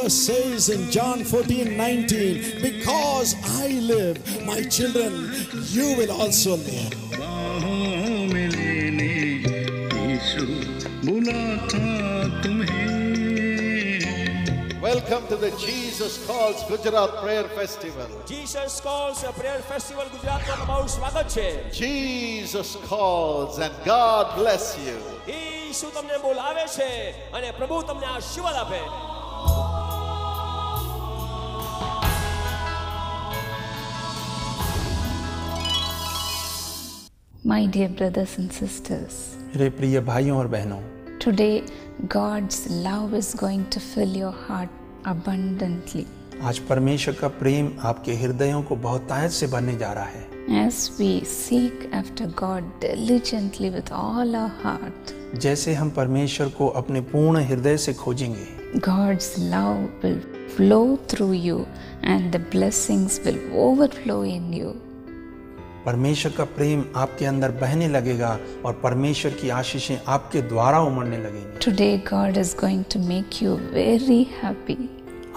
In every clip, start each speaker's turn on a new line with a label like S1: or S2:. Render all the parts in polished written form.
S1: Jesus says in John 14:19, because I live, my children, you will also live.
S2: बाहों में लेने यीशु बुलाता तुम्हें।
S3: Welcome to the Jesus Calls Gujarat Prayer Festival.
S4: Jesus Calls Prayer Festival Gujarat માં તમારું સ્વાગત છે.
S3: Jesus calls and God bless you.
S4: ઈસુ તમને બોલાવે છે અને પ્રભુ તમને આશીર્વાદ આપે.
S5: My dear brothers and sisters,
S6: मेरे प्रिय भाइयों और बहनों,
S5: today God's love is going to fill your heart abundantly.
S6: आज परमेश्वर का प्रेम आपके हृदयों को बहुतायत से भरने जा रहा है.
S5: As we seek after God diligently with all our heart,
S6: जैसे हम परमेश्वर को अपने पूर्ण हृदय से खोजेंगे,
S5: God's love will flow through you and the blessings will overflow in you.
S6: परमेश्वर का प्रेम आपके अंदर बहने लगेगा और परमेश्वर की आशीषें आपके द्वारा उमड़ने लगेंगी.
S5: Today God is going to make you very happy.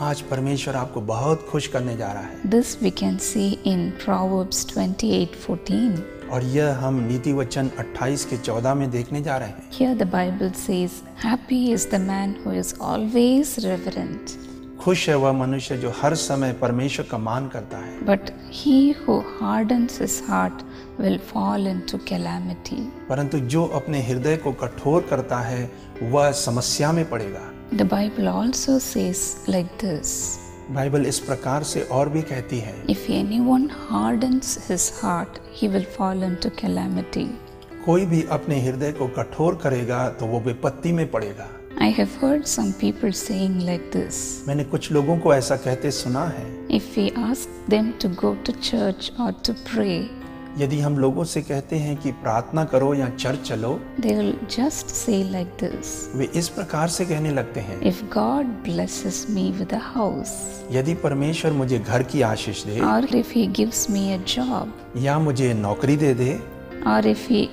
S6: आज परमेश्वर आपको बहुत खुश करने जा रहा है.
S5: This we can see in Proverbs 28:14.
S6: और यह हम नीति वचन 28 के 14 में देखने जा रहे हैं.
S5: Here the Bible says, happy is the man who is always reverent.
S6: खुश है वह मनुष्य जो हर समय परमेश्वर का मान करता है.
S5: But he who hardens his heart will fall into calamity.
S6: परंतु जो अपने हृदय को कठोर करता है वह समस्या में पड़ेगा.
S5: The Bible also says like this.
S6: Bible इस प्रकार से और भी कहती है,
S5: If anyone hardens his heart, he will fall into calamity.
S6: कोई भी अपने हृदय को कठोर करेगा तो वो विपत्ति में पड़ेगा.
S5: I have heard some people saying like this.
S6: मैंने कुछ लोगों को ऐसा कहते सुना है.
S5: If we ask them to go to church or to pray,
S6: यदि हम लोगों से कहते हैं कि प्रार्थना करो या चर्च चलो,
S5: they will just say like this.
S6: वे इस प्रकार से कहने लगते हैं,
S5: If God blesses me with a house,
S6: यदि परमेश्वर मुझे घर की आशीष दे,
S5: or if he gives me a job,
S6: या मुझे नौकरी दे दे,
S5: or if he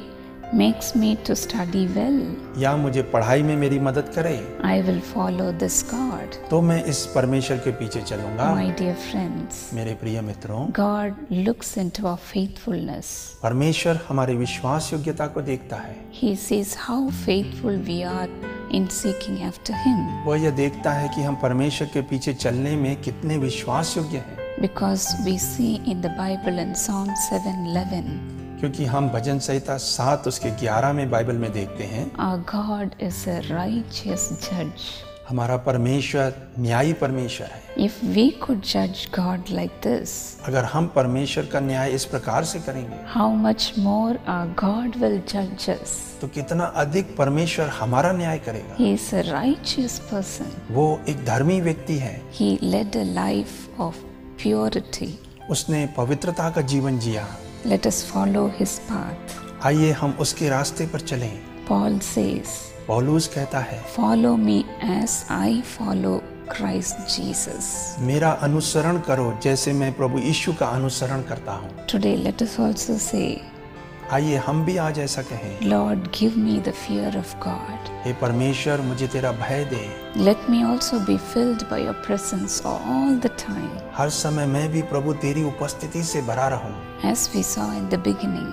S5: makes me to study well,
S6: या मुझे पढ़ाई में मेरी मदद करे,
S5: I will follow this God.
S6: तो मैं इस परमेश्वर के पीछे चलूंगा.
S5: My dear friends,
S6: मेरे प्रिय मित्रों,
S5: God looks into our faithfulness.
S6: परमेश्वर हमारी विश्वास योग्यता को देखता है.
S5: He sees how faithful we are in seeking after him.
S6: वह यह देखता है कि हम परमेश्वर के पीछे चलने में कितने विश्वास योग्य हैं.
S5: Because we see in the Bible in Psalm 7:11,
S6: क्योंकि हम भजन संहिता 7 उसके 11 में बाइबल में देखते हैं,
S5: our God is a righteous judge.
S6: हमारा परमेश्वर न्यायी परमेश्वर है.
S5: If we could judge God like this,
S6: अगर हम परमेश्वर का न्याय इस प्रकार से करेंगे,
S5: how much more our God will judge us.
S6: तो कितना अधिक परमेश्वर हमारा न्याय करेगा.
S5: He is a righteous person.
S6: वो एक धर्मी व्यक्ति है.
S5: He led a life of purity.
S6: उसने पवित्रता का जीवन जिया.
S5: Let us follow his path.
S6: आइए हम उसके रास्ते पर चलें.
S5: Paul says,
S6: पौलुस कहता है,
S5: follow me as I follow Christ Jesus.
S6: मेरा अनुसरण करो जैसे मैं प्रभु यीशु का अनुसरण करता हूँ.
S5: Today let us also say,
S6: आइए हम भी आज ऐसा कहें,
S5: Lord, give me the fear of God.
S6: हे परमेश्वर मुझे तेरा भय दे.
S5: Let me also be filled by your presence all the time.
S6: हर समय मैं भी प्रभु तेरी उपस्थिति से भरा रहूं.
S5: As we saw in the beginning,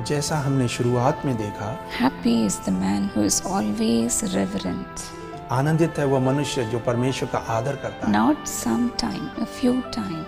S6: जैसा हमने शुरुआत में देखा,
S5: happy is the man who is always reverent.
S6: आनंदित है वह मनुष्य जो परमेश्वर का आदर करता है.
S5: Not sometime, a few time,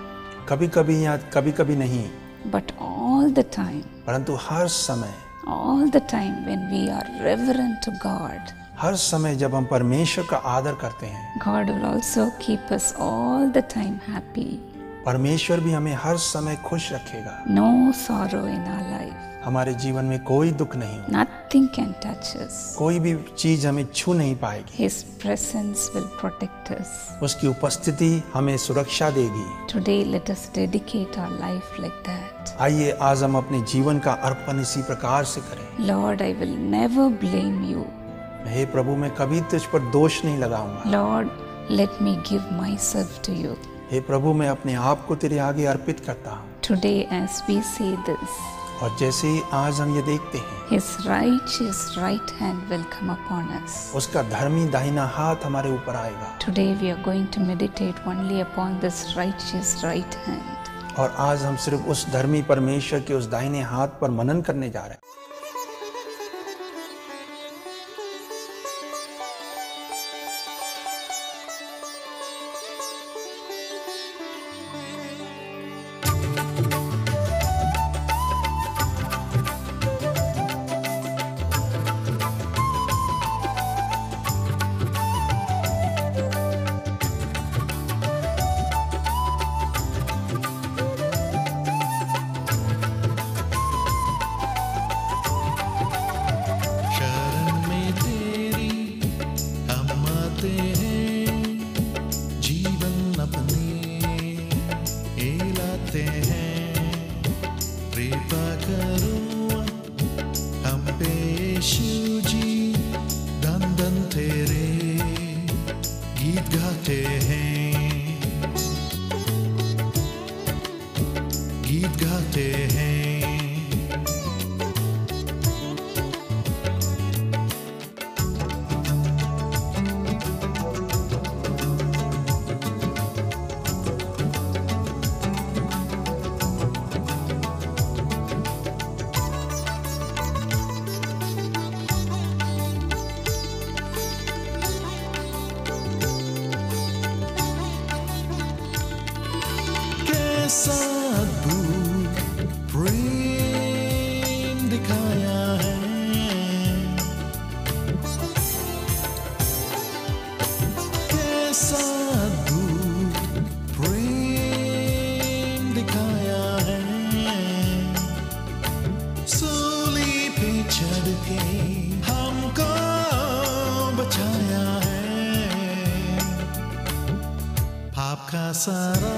S6: कभी कभी या कभी कभी नहीं,
S5: but all the time.
S6: परंतु हर समय.
S5: All the time when we are reverent to God,
S6: हर समय जब हम परमेश्वर का आदर करते हैं,
S5: God will also keep us all the time happy.
S6: परमेश्वर भी हमें हर समय खुश रखेगा.
S5: No sorrow in our life.
S6: हमारे जीवन में कोई दुख नहीं हो.
S5: Nothing can touch us.
S6: कोई भी चीज हमें छू नहीं पाएगी.
S5: His presence will protect us.
S6: उसकी उपस्थिति हमें सुरक्षा देगी.
S5: Today let us dedicate our life like that.
S6: आइए आज हम अपने जीवन का अर्पण इसी प्रकार से करें.
S5: Lord, I will never blame you.
S6: हे प्रभु मैं कभी तुझ पर दोष नहीं लगाऊंगा.
S5: Lord, let me give myself to you.
S6: हे प्रभु मैं अपने आप को तेरे आगे अर्पित करता हूँ.
S5: Today as we say this,
S6: और जैसे ही आज हम ये देखते हैं,
S5: His righteous right hand will come upon us.
S6: उसका धर्मी दाहिना हाथ हमारे ऊपर आएगा।
S5: Today we are going to meditate only upon this righteous right hand.
S6: और आज हम सिर्फ उस धर्मी परमेश्वर के उस दाहिने हाथ पर मनन करने जा रहे हैं।
S7: सारा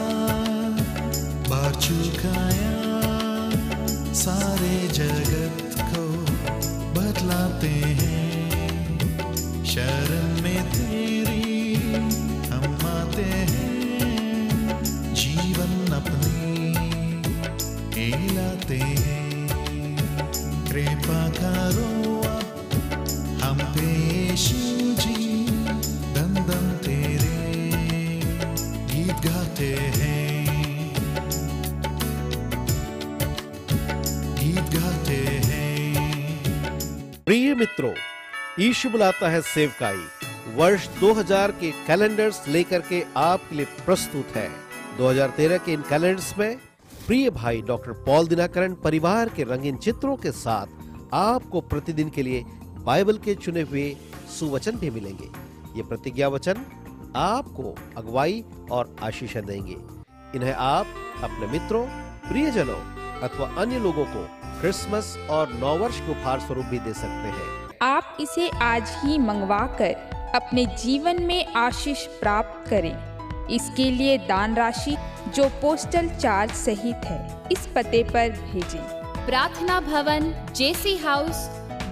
S7: बार चुकाया, सारे जगत को बदलाते हैं। शरण में तेरी हम आते हैं, जीवन अपनी हिलाते हैं। कृपा करो हम पे यीशु जी, दन दन तेरे गाते हैं, गीत गाते हैं।
S3: प्रिय मित्रों, यीशु बुलाता है सेवकाई वर्ष 2000 के कैलेंडर्स लेकर के आपके लिए प्रस्तुत है। 2013 के इन कैलेंडर्स में प्रिय भाई डॉक्टर पॉल दिनाकरन परिवार के रंगीन चित्रों के साथ आपको प्रतिदिन के लिए बाइबल के चुने हुए सुवचन भी मिलेंगे। ये प्रतिज्ञा वचन आपको अगुवाई और आशीष देंगे। इन्हें आप अपने मित्रों, प्रियजनों अथवा अन्य लोगों को क्रिसमस और नववर्ष के उपहार स्वरूप भी दे सकते हैं।
S8: आप इसे आज ही मंगवाकर अपने जीवन में आशीष प्राप्त करें। इसके लिए दान राशि जो पोस्टल चार्ज सहित है, इस पते पर भेजें।
S9: प्रार्थना भवन, जेसी हाउस,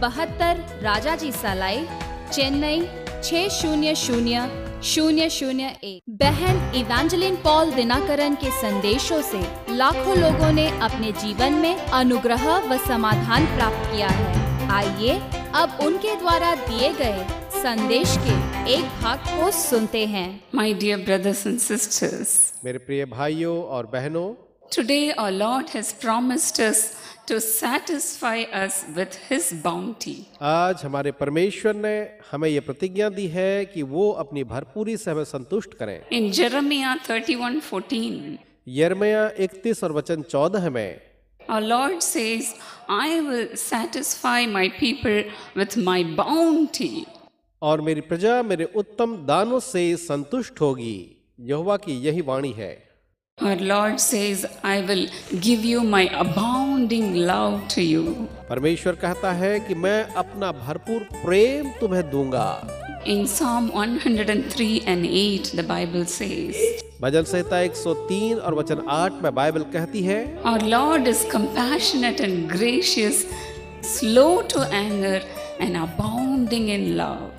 S9: 72 राजाजी सालाई, चेन्नई 600001। बहन इवेंजेलिन पॉल दिनाकरन के संदेशों से लाखों लोगों ने अपने जीवन में अनुग्रह व समाधान प्राप्त किया है। आइए अब उनके द्वारा दिए गए संदेश के एक भाग को सुनते हैं।
S5: My dear brothers and sisters,
S3: मेरे प्रिय भाइयों और बहनों,
S5: today our Lord has promised us to satisfy us with His bounty.
S3: आज हमारे परमेश्वर ने हमें ये प्रतिज्ञा दी है कि वो अपनी भरपूरी से हमें संतुष्ट करें।
S5: In Jeremiah 31:14,
S3: यिर्मयाह 31 और वचन 14 में
S5: our Lord says, I will satisfy my people with my bounty.
S3: और मेरी प्रजा मेरे उत्तम दानों से संतुष्ट होगी। यहोवा की यही वाणी है।
S5: Our Lord says, I will give you my abounding love to you.
S3: परमेश्वर कहता है कि मैं अपना भरपूर प्रेम तुम्हें दूंगा।
S5: In Psalm 103:8, the Bible says,
S3: भजन संहिता 103 और वचन 8 में बाइबल कहती है,
S5: Our Lord is compassionate and gracious, slow to anger and abounding in love.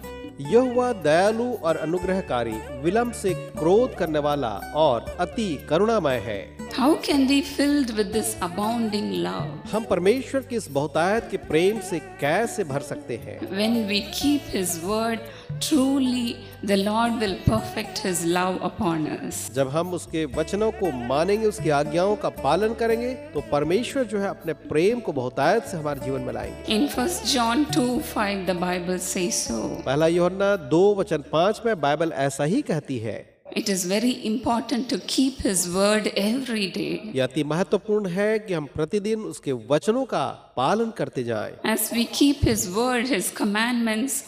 S3: यहोवा दयालु और अनुग्रहकारी, विलंब से क्रोध करने वाला और अति करुणामय है।
S5: How can we filled with this abounding love?
S3: हम परमेश्वर की इस बहुतायत के प्रेम से कैसे भर सकते हैं?
S5: When we keep His word, truly the Lord will perfect His love upon us.
S3: जब हम उसके वचनों को मानेंगे, उसकी आज्ञाओं का पालन करेंगे, तो परमेश्वर जो है अपने प्रेम को बहुतायत से हमारे जीवन में लाएंगे।
S5: In 1 John 2:5 the Bible says so.
S3: पहला यूहन्ना 2:5 में बाइबल ऐसा ही कहती है।
S5: It is very important to keep His word every day.
S3: यह अति महत्वपूर्ण है कि हम प्रतिदिन उसके वचनों का पालन करते जाएं।
S5: As we keep His word, His commandments,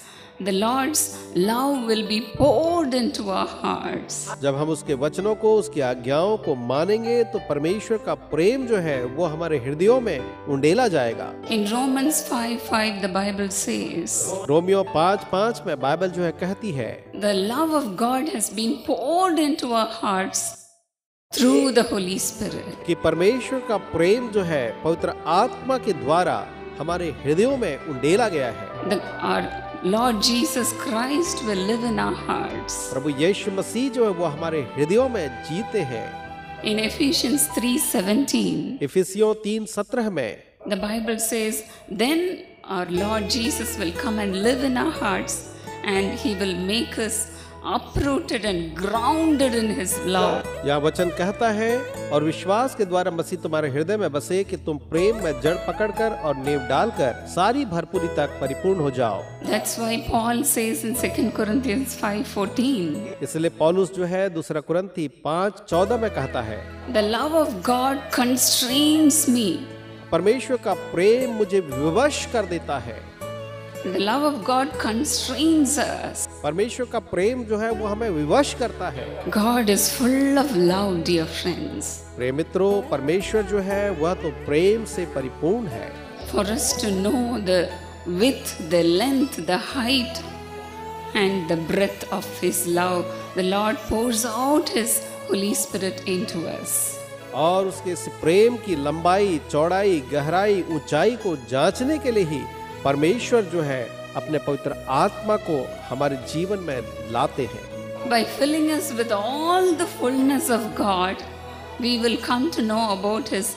S5: the Lord's love will be poured into our hearts.
S3: जब हम उसके वचनों को, उसकी आज्ञाओं को मानेंगे, तो परमेश्वर का प्रेम जो है वो हमारे हृदयों में उंडेला जाएगा।
S5: In Romans 5:5 the Bible says,
S3: Romeo 5:5 में बाइबल जो है कहती है,
S5: the love of God has been poured into our hearts through the Holy Spirit.
S3: कि परमेश्वर का प्रेम जो है पवित्र आत्मा के द्वारा हमारे हृदयों में उंडेला गया है।
S5: Our Lord Jesus Christ will live in our hearts.
S3: प्रभु यीशु मसीह जो है वो हमारे हृदयों में जीते हैं।
S5: In Ephesians 3:17,
S3: इफिसियों 3:17 में
S5: the Bible says, then our Lord Jesus will come and live in our hearts, and He will make us uprooted and grounded in His love.
S3: यह वचन कहता है, और विश्वास के द्वारा मसीह तुम्हारे हृदय में बसे कि तुम प्रेम में जड़ पकड़कर और नींव डालकर सारी भरपूरी तक परिपूर्ण हो जाओ।
S5: That's why Paul says in 2 Corinthians 5:14,
S3: इसलिए पौलुस जो है 2 कुरिन्थी 5:14 में कहता है,
S5: the love of God constrains me.
S3: परमेश्वर का प्रेम मुझे विवश कर देता है।
S5: The love of God constrains us.
S3: परमेश्वर का प्रेम जो है वो हमें विवश करता है।
S5: God is full of love, dear friends.
S3: प्रिय मित्रों, परमेश्वर जो है वह तो प्रेम से परिपूर्ण है।
S5: For us to know the width, the length, the height and the breadth of His love, the Lord pours out His Holy Spirit into us.
S3: और उसके इस प्रेम की लंबाई, चौड़ाई, गहराई, ऊंचाई को जांचने के लिए ही परमेश्वर जो है अपने पवित्र आत्मा को हमारे जीवन में लाते हैं।
S5: By filling us with all the fullness of God, we will come to know about His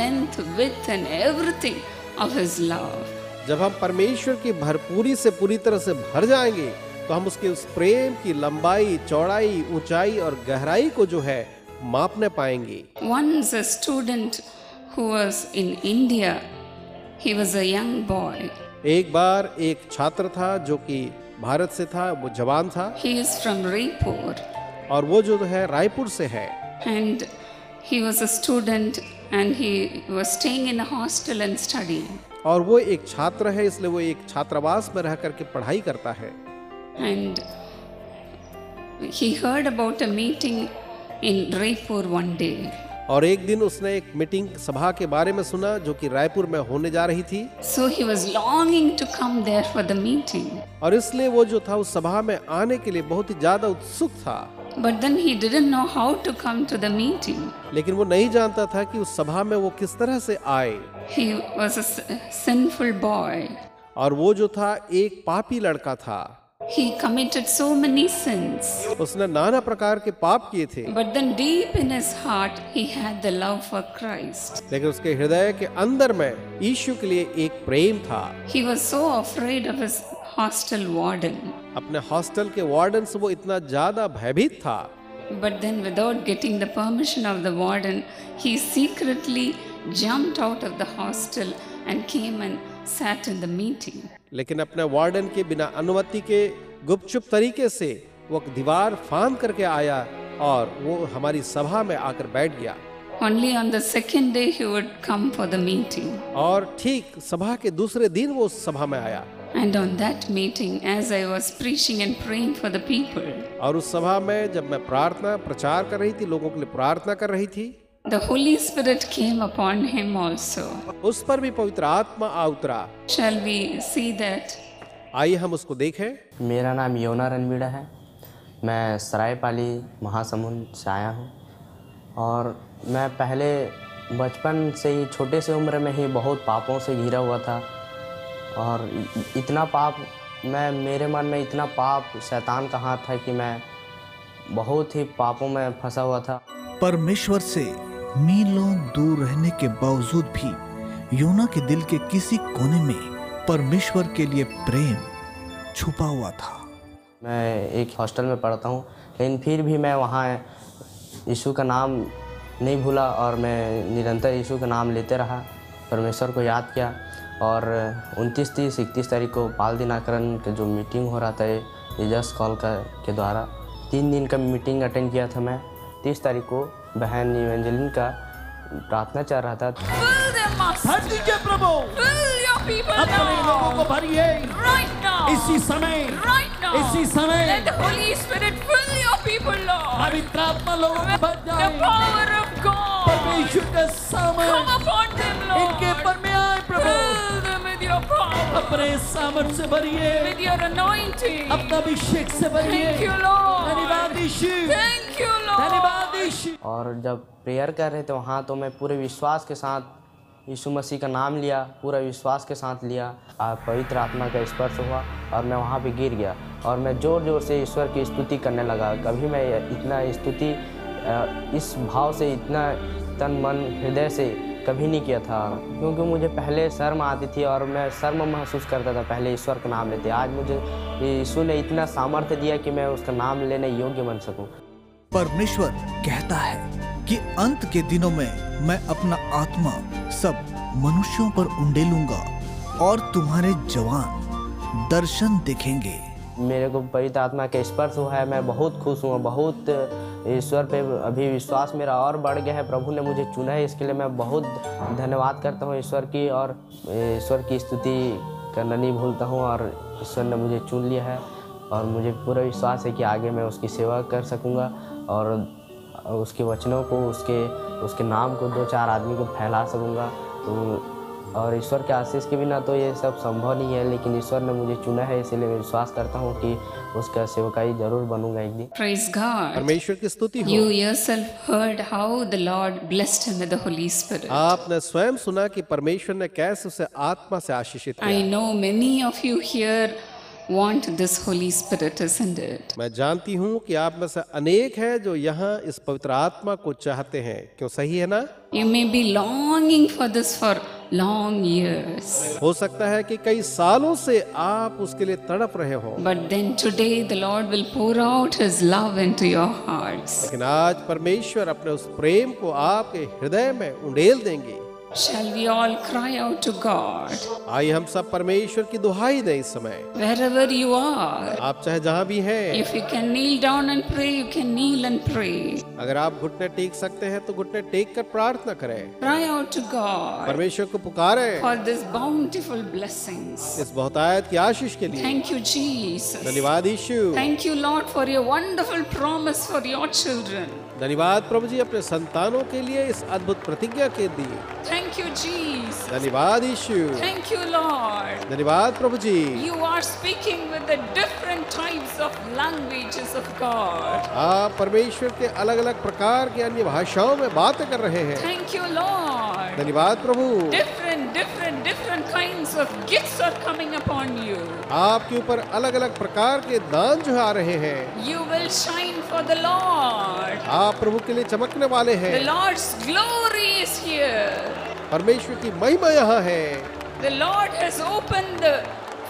S5: length, width and everything of His love.
S3: जब हम परमेश्वर की भरपूरी से पूरी तरह से भर जाएंगे, तो हम उसके उस प्रेम की लंबाई, चौड़ाई, ऊंचाई और गहराई को जो है मापने पाएंगे।
S5: Once a student who was in India, he was a young boy.
S3: एक बार एक छात्र था जो कि भारत से था, वो जवान था।
S5: He is from Raipur.
S3: और वो जो है रायपुर से है।
S5: And he was a student and he was staying in a hostel and studying.
S3: और वो एक छात्र है, इसलिए वो एक छात्रावास में रह करके पढ़ाई करता है।
S5: And he heard about a meeting in Raipur one day.
S3: और एक दिन उसने एक मीटिंग सभा के बारे में सुना जो कि रायपुर में होने जा रही थी।
S5: So he was longing to come there for the meeting.
S3: और इसलिए वो जो था उस सभा में आने के लिए बहुत ही ज्यादा उत्सुक था।
S5: But then he didn't know how to come to the meeting.
S3: लेकिन वो नहीं जानता था कि उस सभा में वो किस तरह से आए।
S5: He was a sinful boy.
S3: और वो जो था एक पापी लड़का था।
S5: He committed so many sins.
S3: उसने नाना प्रकार के पाप किए थे।
S5: But then deep in his heart he had the love for Christ.
S3: लेकिन उसके हृदय के अंदर में यीशु के लिए एक प्रेम था।
S5: He was so afraid of his hostel warden.
S3: अपने हॉस्टल के वार्डन से वो इतना ज्यादा भयभीत था।
S5: But then without getting the permission of the warden, he secretly jumped out of the hostel and came and sat in the meeting.
S3: लेकिन अपने वार्डन के बिना अनुमति के गुपचुप तरीके से वो दीवार फांद करके आया और वो हमारी सभा में आकर बैठ गया।
S5: Only on the second day he would come for the meeting.
S3: और ठीक सभा के दूसरे दिन वो उस सभा में आया।
S5: And on that meeting, as I was preaching and praying for the people,
S3: और उस सभा में जब मैं प्रार्थना प्रचार कर रही थी, लोगों के लिए प्रार्थना कर रही थी,
S5: the Holy Spirit came upon him also.
S3: उस पर भी पवित्र आत्मा आ उतरा।
S5: Shall we see that?
S3: आइए हम उसको देखें।
S10: मेरा नाम योना रणवीड़ा है। मैं सरायपाली महासमुंद से आया हूँ और मैं पहले बचपन से ही छोटे से उम्र में ही बहुत पापों से घिरा हुआ था और इतना पाप मेरे मन में इतना पाप शैतान का हाथ था कि मैं बहुत ही पापों में फंसा हुआ था।
S11: परमेश्वर से
S7: मीलों दूर रहने के बावजूद भी योना के दिल के किसी कोने में परमेश्वर के लिए प्रेम छुपा हुआ था।
S10: मैं एक हॉस्टल में पढ़ता हूँ, लेकिन फिर भी मैं वहाँ यीशु का नाम नहीं भूला और मैं निरंतर यीशु का नाम लेते रहा, परमेश्वर को याद किया। और 29, 30, 31 तारीख को पाल दिनाकरण का जो मीटिंग हो रहा था जीसस कॉल के द्वारा 3 दिन का मीटिंग अटेंड किया था मैं। 30 तारीख को बहन इवेंजलिन का प्रार्थना चल रहा था।
S11: भर दीजिए प्रभु, अपने लोगों को भरिए इसी समय, इसी समय पवित्र आत्मा लोगों को भर जाए। परमेश्वर का सामर्थ इनके ऊपर में आए प्रभु, अपने सामर्थ से भरिए, अपना अभिषेक से भरिए। धन्यवाद यीशु, धन्यवाद यीशु।
S10: और जब प्रेयर कर रहे थे वहाँ तो मैं पूरे विश्वास के साथ यीशु मसीह का नाम लिया, पूरा विश्वास के साथ लिया। पवित्र आत्मा का स्पर्श हुआ और मैं वहाँ पे गिर गया और मैं ज़ोर ज़ोर से ईश्वर की स्तुति करने लगा। कभी मैं इतना स्तुति इस भाव से, इतना तन मन हृदय से कभी नहीं किया था, क्योंकि मुझे पहले शर्म आती थी और मैं शर्म महसूस करता था पहले ईश्वर का नाम लेते। आज मुझे यीशु ने इतना सामर्थ्य दिया कि मैं उसका नाम लेने योग्य बन सकूं।
S7: परमेश्वर कहता है कि अंत के दिनों में मैं अपना आत्मा सब मनुष्यों पर उंडेलूंगा और तुम्हारे जवान दर्शन देखेंगे।
S10: मेरे को पवित्र आत्मा का स्पर्श हुआ है, मैं बहुत खुश हूँ, बहुत ईश्वर पे अभी विश्वास मेरा और बढ़ गया है। प्रभु ने मुझे चुना है, इसके लिए मैं बहुत धन्यवाद करता हूँ ईश्वर की, और ईश्वर की स्तुति करना नहीं भूलता हूँ। और ईश्वर ने मुझे चुन लिया है और मुझे पूरा विश्वास है कि आगे मैं उसकी सेवा कर सकूँगा और उसके वचनों को, उसके नाम को 2-4 आदमी को फैला सकूँगा। तो और ईश्वर के आशीष के बिना तो ये सब संभव नहीं है, लेकिन ईश्वर ने मुझे चुना है, इसलिए मैं विश्वास करता हूँ कि उसका सेवकाई जरूर बनूंगा एक दिन।
S5: Praise God.
S3: परमेश्वर की स्तुति हो।
S5: You yourself heard how the Lord blessed him with the Holy Spirit.
S3: आपने स्वयं सुना कि परमेश्वर ने कैसे उसे आत्मा से आशीषित किया।
S5: I know many of you here want this Holy Spirit, isn't it?
S3: मैं जानती हूँ कि आप में से अनेक हैं जो यहाँ इस पवित्र आत्मा को चाहते हैं, क्यों? सही है ना?
S5: You may be longing for this for long years.
S3: हो सकता है कि कई सालों से आप उसके लिए तड़प रहे हो।
S5: But then today the Lord will pour out His love into your hearts.
S3: लेकिन आज परमेश्वर अपने उस प्रेम को आपके हृदय में उंडेल देंगे।
S5: Shall we all cry out to God?
S3: आइए हम सब परमेश्वर की दुहाई दें इस समय।
S5: Wherever you are.
S3: आप चाहे जहाँ भी हैं।
S5: If you can kneel down and pray, you can kneel and pray.
S3: अगर आप घुटने टेक सकते हैं तो घुटने टेक कर प्रार्थना करें।
S5: Cry out to God.
S3: परमेश्वर को पुकारें।
S5: For this bountiful blessings.
S3: इस बहुतायत की आशीष के लिए।
S5: Thank you, Jesus.
S3: धन्यवाद यीशु।
S5: Thank you, Lord, for your wonderful promise for your children.
S3: धन्यवाद प्रभु जी अपने संतानों के लिए इस अद्भुत प्रतिज्ञा के लिए।
S5: Thank you, Jesus.
S3: धन्यवाद यीशु।
S5: Thank you, Lord.
S3: धन्यवाद प्रभु जी।
S5: You are speaking with the different types of languages of God.
S3: आप परमेश्वर के अलग-अलग प्रकार की अन्य भाषाओं में बातें कर रहे हैं।
S5: Thank you, Lord.
S3: धन्यवाद प्रभु।
S5: Different kinds of gifts are coming upon you.
S3: आपके ऊपर अलग-अलग प्रकार के दान जो आ रहे हैं।
S5: You will shine for the Lord.
S3: आप प्रभु के लिए चमकने वाले हैं।
S5: The Lord's glory is here.
S3: परमेश्वर की महिमा यहाँ है।
S5: The Lord has opened the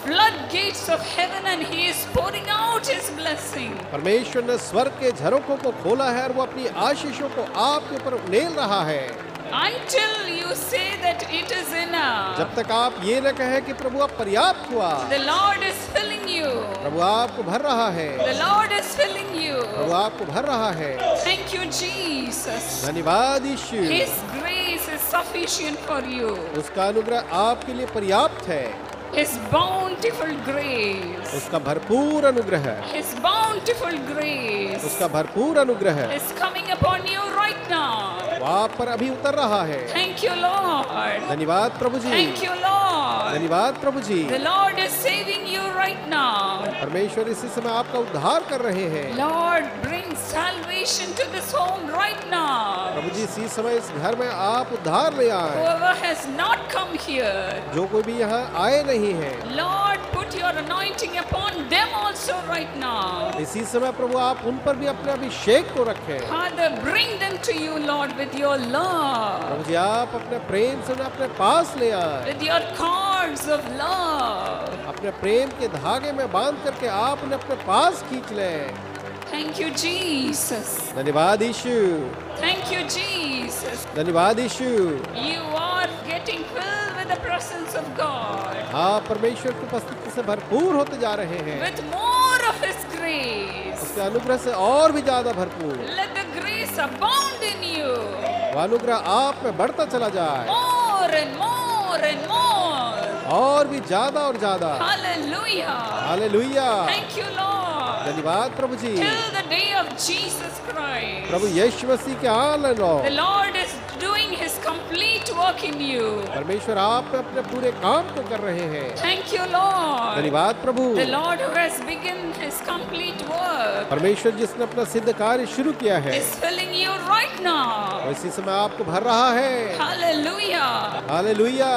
S5: floodgates of heaven and He is pouring out His blessing.
S3: परमेश्वर ने स्वर्ग के झरोखों को खोला है और वो अपनी आशीषों को आपके ऊपर उड़ेल रहा है।
S5: Until you say that it is enough.
S3: जब तक आप ये न कहें कि प्रभु आप पर्याप्त हुआ।
S5: The Lord is filling you.
S3: प्रभु आपको भर रहा है।
S5: The Lord is filling you.
S3: प्रभु आपको भर रहा है।
S5: Thank you, Jesus.
S3: धन्यवाद यीशु।
S5: His grace is sufficient for you.
S3: उसका अनुग्रह आपके लिए पर्याप्त है।
S5: His bountiful grace.
S3: उसका भरपूर अनुग्रह है।
S5: His bountiful grace.
S3: उसका भरपूर अनुग्रह है।
S5: Is coming upon you right now.
S3: वो आप पर अभी उतर रहा है।
S5: Thank you, Lord.
S3: धन्यवाद प्रभु जी।
S5: Thank you, Lord.
S3: धन्यवाद प्रभु जी।
S5: The Lord is saving you right now.
S3: परमेश्वर इसी समय आपका उद्धार कर रहे हैं।
S5: Lord, bring salvation to this home right now.
S3: प्रभु जी इसी समय इस घर में आप उद्धार ले आए।
S5: Whoever has not come here,
S3: जो कोई भी यहाँ आए नहीं है,
S5: Lord, put your anointing upon them also right now.
S3: इसी समय प्रभु आप उन पर भी अपने अभिषेक को रखें।
S5: Father, bring them to you, Lord, with your love,
S3: प्रभु जी आप अपने प्रेम से उन्हें अपने पास ले आए,
S5: with your cords of love.
S3: अपने प्रेम के धागे में बांध करके आप उन्हें अपने पास खींच लें।
S5: Thank you, Jesus.
S3: धन्यवाद यीशु,
S5: Thank you, Jesus.
S3: धन्यवाद यीशु।
S5: You are getting filled with the presence of God,
S3: आप परमेश्वर की उपस्थिति से भरपूर होते जा रहे हैं,
S5: with more of His grace.
S3: उसके अनुग्रह से और भी ज्यादा भरपूर।
S5: Let the grace abound in you,
S3: वो अनुग्रह आप में बढ़ता चला जाए,
S5: more and more and more.
S3: और भी ज्यादा और ज्यादा।
S5: Hallelujah.
S3: Hallelujah.
S5: Thank you, Lord.
S3: धन्यवाद प्रभु जी।
S5: Till the day of Jesus Christ,
S3: प्रभु यीशु मसीह के आने लो।
S5: the Lord is doing His complete work in you.
S3: परमेश्वर आप में अपने पूरे काम को कर रहे हैं।
S5: Thank you, Lord.
S3: धन्यवाद प्रभु।
S5: The Lord who has begun His complete work
S3: परमेश्वर जिसने अपना सिद्ध कार्य शुरू किया है,
S5: is filling you right now.
S3: वो इसी समय आपको भर रहा है।
S5: Hallelujah.
S3: Hallelujah.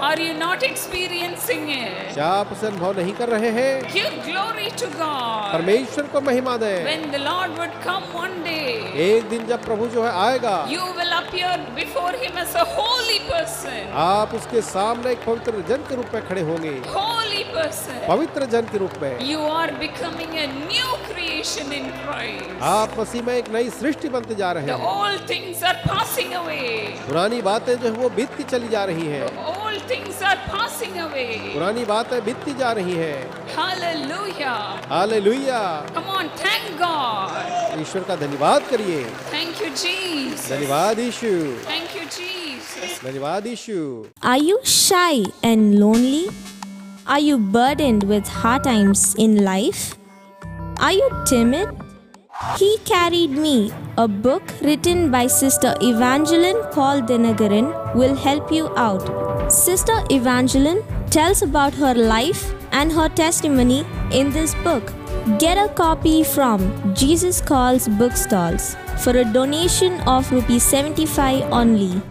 S5: Are you not experiencing it?
S3: क्या आप उसे अनुभव नहीं कर रहे हैं?
S5: Give glory to God.
S3: परमेश्वर को महिमा दे।
S5: When the Lord would come one day,
S3: एक दिन जब प्रभु जो है आएगा,
S5: you will appear before Him as a holy person.
S3: आप उसके सामने एक पवित्र जन के रूप में खड़े होंगे।
S5: Holy person.
S3: पवित्र जन के रूप में
S5: You are becoming a new creation in Christ.
S3: आप मसीह में एक नई सृष्टि बनते जा रहे
S5: The
S3: हैं।
S5: old things are passing away.
S3: पुरानी बातें जो है वो बीतती चली जा रही है।
S5: Old things are passing away.
S3: पुरानी बातें बीतती जा रही है।
S5: Hallelujah.
S3: Hallelujah.
S5: Come on, thank God.
S3: ईश्वर का धन्यवाद करिए।
S5: Thank you, Jesus.
S3: धन्यवाद यीशु।
S5: Thank you, Jesus.
S3: धन्यवाद यीशु।
S12: Are you shy and lonely? Are you burdened with hard times in life? Are you timid? He Carried Me, a book written by Sister Evangeline Paul Dinagaran, will help you out. Sister Evangeline tells about her life and her testimony in this book. Get a copy from Jesus Calls Bookstalls for a donation of ₹75 only,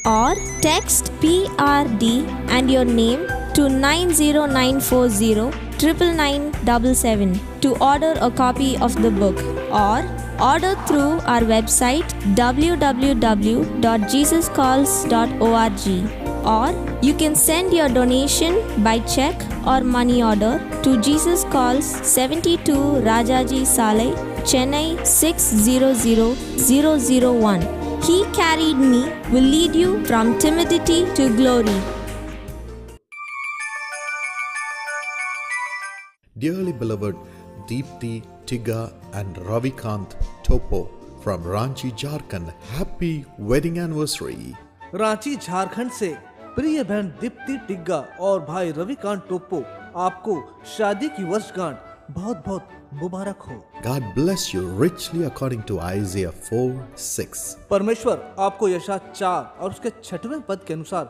S12: or text PRD and your name to 90940 99977 to order a copy of the book, or order through our website www.jesuscalls.org, or you can send your donation by check or money order to Jesus Calls 72 Rajaji Salai, Chennai 600001. He Carried Me will lead you from timidity to glory.
S13: Dearly beloved Deepthi, Tiga and Ravikant Topo from Ranchi, Jharkhand, happy wedding anniversary.
S7: Ranchi Jharkhand से प्रिय बहन दीप्ति टिग्गा और भाई रविकांत टोप्पो, आपको शादी की वर्षगांठ बहुत बहुत मुबारक हो।
S13: God bless you richly according to Isaiah 4:6.
S7: परमेश्वर आपको यशायाह 4 और उसके 6वें पद के अनुसार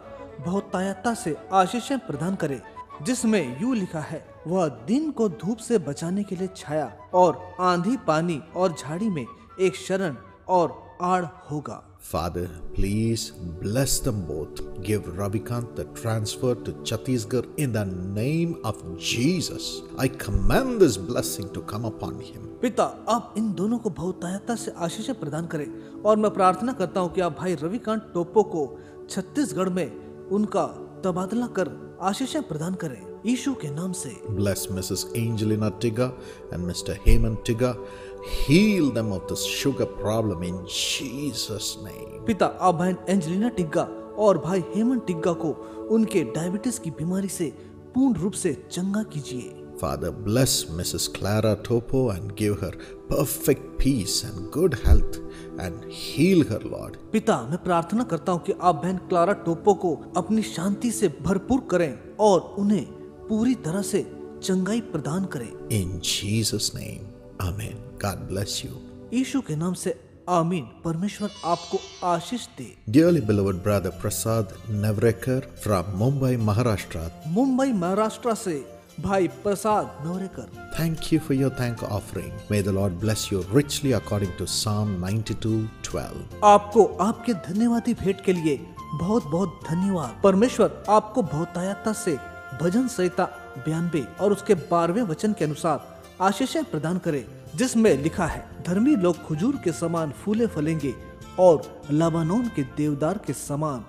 S7: बहुतायता से आशीषें प्रदान करे, जिसमें यूं लिखा है, वह दिन को धूप से बचाने के लिए छाया और आंधी पानी और झाड़ी में एक शरण और आड़ होगा।
S13: Father, please bless them both. Give Ravikant the transfer to Chhattisgarh in the name of Jesus. I command this blessing to come upon him.
S7: पिता, आप इन दोनों को बहुतायता से आशीषें प्रदान करें, और मैं प्रार्थना करता हूँ कि आप भाई रविकांत टोप्पो को छत्तीसगढ़ में उनका तबादला कर आशीषें प्रदान करें, यीशु के नाम से।
S13: Bless Mrs. Angelina Tiga and Mr. Hemant Tiga. Heal them of this sugar problem in Jesus' name.
S7: पिता, आप बहन एंजेलिना टिग्गा और भाई हेमंत टिग्गा को उनके डायबिटीज की बीमारी से पूर्ण रूप से चंगा कीजिए।
S13: Father, bless Mrs. Clara Topo and give her perfect peace and good health and heal her, Lord.
S7: पिता, मैं प्रार्थना करता हूँ कि आप बहन क्लारा टोपो को अपनी शांति से भरपूर करें और उन्हें पूरी तरह से चंगाई प्रदान करें।
S13: In Jesus' name, Amen. God bless you.
S7: यीशु के नाम से आमीन। परमेश्वर आपको आशीष दे।
S13: Dearly beloved brother Prasad Navrekar from Mumbai, Maharashtra.
S7: Mumbai Maharashtra से भाई प्रसाद नवरेकर,
S13: Thank you for your thank offering. May the Lord bless you richly according to Psalm 92:12.
S7: आपको आपके धन्यवादी भेंट के लिए बहुत बहुत धन्यवाद। परमेश्वर आपको बहुतायता से भजन संहिता 92 और उसके 12वें वचन के अनुसार आशीषें प्रदान करे, जिसमें लिखा है, धर्मी लोग खजूर के समान फूले फलेंगे और लबानोन के देवदार के समान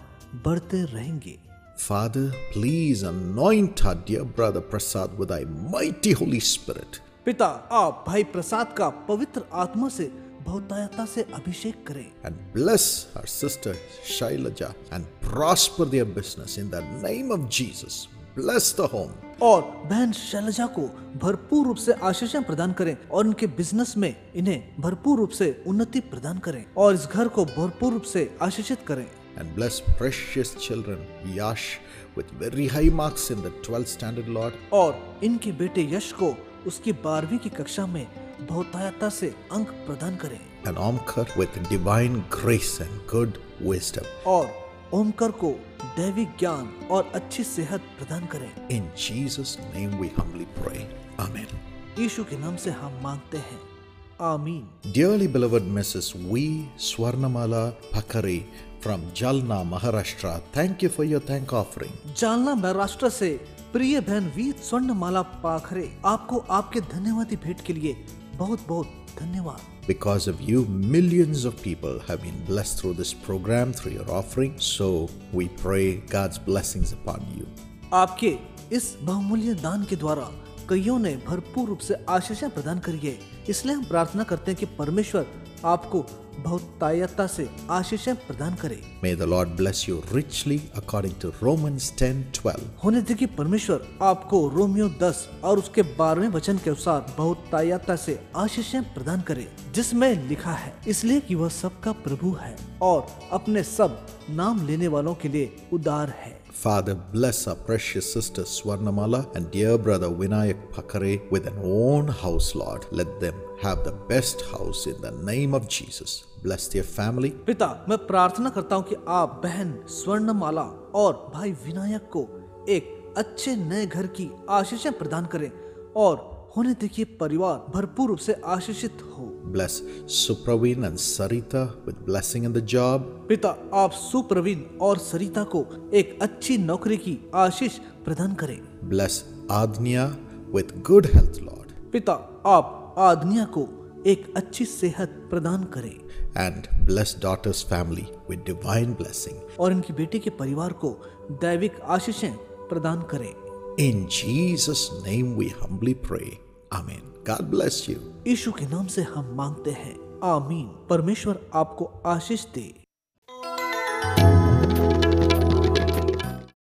S7: बढ़ते रहेंगे।
S13: Father, please anoint our dear brother Prasad with thy mighty Holy Spirit.
S7: पिता, आप भाई प्रसाद का पवित्र आत्मा से बहुतायता से अभिषेक करें
S13: And bless our sister Shailaja and prosper their business in the name of Jesus. Bless the home.
S7: और बहन शैलजा को भरपूर रूप से आशीषें प्रदान करें और उनके बिजनेस में इन्हें भरपूर रूप से उन्नति प्रदान करें और इस घर को भरपूर रूप से आशीषित करें।
S13: And bless precious children Yash with very high marks in the 12th standard, Lord.
S7: और इनके बेटे यश को उसकी 12वीं की कक्षा में बहुतायता से अंक प्रदान करें।
S13: And Omkar with divine grace and good wisdom.
S7: और ओमकर को दैविक ज्ञान और अच्छी सेहत प्रदान करें।
S13: In Jesus' name we humbly pray. Amen.
S7: यीशु के नाम से हम मांगते हैं, आमीन।
S13: Dearly beloved Mrs. V. Swarnamala Pakare from Jalna, Maharashtra, thank you for your thank offering.
S7: Jalna Maharashtra से प्रिय बहन वी स्वर्णमाला पाखरे, आपको आपके धन्यवादी भेंट के लिए बहुत बहुत धन्यवाद।
S13: Because of you, millions of people have been blessed through this program, through your offering. So we pray God's blessings upon you.
S7: आपके इस बहुमूल्य दान के द्वारा कईयों ने भरपूर रूप से आशीषें प्रदान करी है, इसलिए हम प्रार्थना करते हैं कि परमेश्वर आपको बहुतायता से आशीषें प्रदान करे।
S13: May the Lord bless you richly according to Romans 10:12.
S7: होने दे कि परमेश्वर आपको रोमियो 10 और उसके 12वें वचन के अनुसार बहुतायता से आशीषें प्रदान करे, जिसमें लिखा है, इसलिए कि वह सबका प्रभु है और अपने सब नाम लेने वालों के लिए उदार है।
S13: Father, bless our precious sister Swarnamala and dear brother Vinayak Pakare with an own house, Lord. Let them have the best house in the name of Jesus. Bless their family.
S7: पिता, मैं प्रार्थना करता हूँ कि आप बहन स्वर्णमाला और भाई विनायक को एक अच्छे नए घर की आशीषें प्रदान करें और होने देखिए परिवार भरपूर रूप से आशीषित हो।
S13: Bless Supraveen and Sarita with blessing in the job.
S7: पिता, आप सुप्रवीण और सरिता को एक अच्छी नौकरी की आशीष प्रदान करें।
S13: Bless Adnya with good health, Lord.
S7: पिता, आप आदनिया को एक अच्छी सेहत प्रदान करें।
S13: And bless daughter's family with divine blessing.
S7: और इनकी बेटी के परिवार को दैविक आशीषें प्रदान करें।
S13: In Jesus' name we humbly pray. Amen. God bless you.
S7: यीशु के नाम से हम मांगते हैं, आमीन। परमेश्वर आपको आशीष दे।